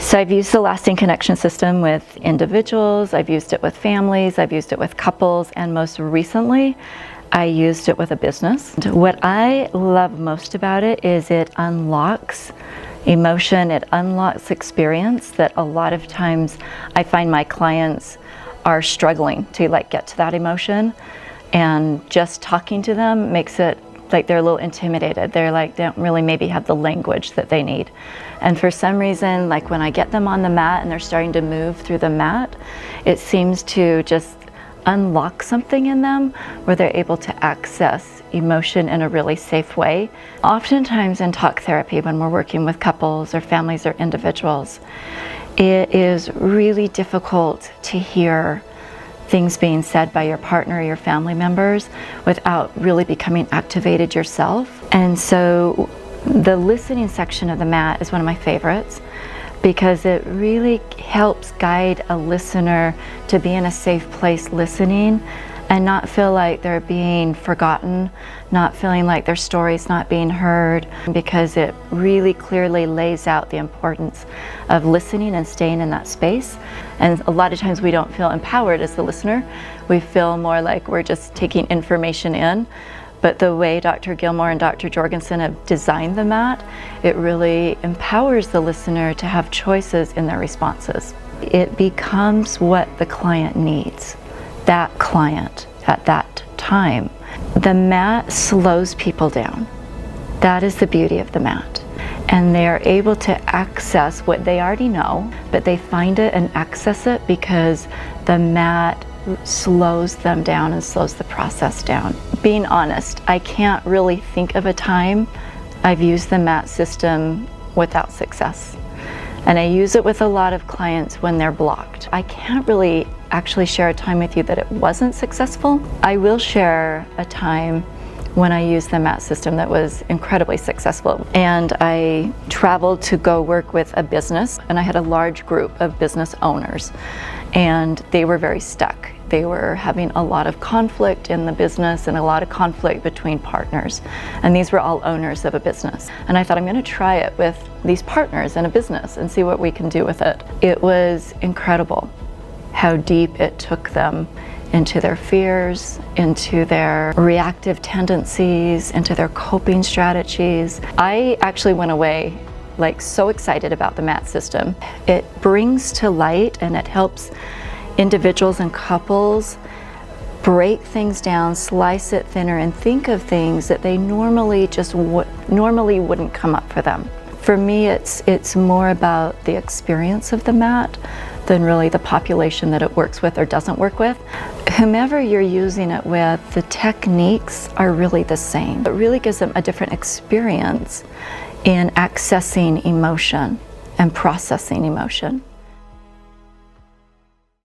So I've used the Lasting Connection system with individuals, I've used it with families, I've used it with couples, and most recently, I used it with a business. What I love most about it is it unlocks emotion, it unlocks experience that a lot of times I find my clients are struggling to get to that emotion, and just talking to them makes it like they're a little intimidated. They're don't really maybe have the language that they need. And for some reason, when I get them on the mat and they're starting to move through the mat, it seems to just unlock something in them where they're able to access emotion in a really safe way. Oftentimes in talk therapy, when we're working with couples or families or individuals, it is really difficult to hear things being said by your partner or your family members without really becoming activated yourself. And so the listening section of the mat is one of my favorites because it really helps guide a listener to be in a safe place listening and not feel like they're being forgotten, not feeling like their story's not being heard, because it really clearly lays out the importance of listening and staying in that space. And a lot of times we don't feel empowered as the listener. We feel more like we're just taking information in. But the way Dr. Gilmore and Dr. Jorgensen have designed the mat, it really empowers the listener to have choices in their responses. It becomes what the client needs, that client at that time. The mat slows people down. That is the beauty of the mat. And they are able to access what they already know, but they find it and access it because the mat slows them down and slows the process down. Being honest, I can't really think of a time I've used the mat system without success. And I use it with a lot of clients when they're blocked. I can't really actually share a time with you that it wasn't successful. I will share a time when I used the mat system that was incredibly successful. And I traveled to go work with a business, and I had a large group of business owners, and they were very stuck. They were having a lot of conflict in the business and a lot of conflict between partners. And these were all owners of a business. And I thought, I'm going to try it with these partners in a business and see what we can do with it. It was incredible how deep it took them into their fears, into their reactive tendencies, into their coping strategies. I actually went away so excited about the mat system. It brings to light and it helps individuals and couples break things down, slice it thinner, and think of things that they normally wouldn't come up for them. For me, it's more about the experience of the mat than really the population that it works with or doesn't work with. Whomever you're using it with, the techniques are really the same. It really gives them a different experience in accessing emotion and processing emotion.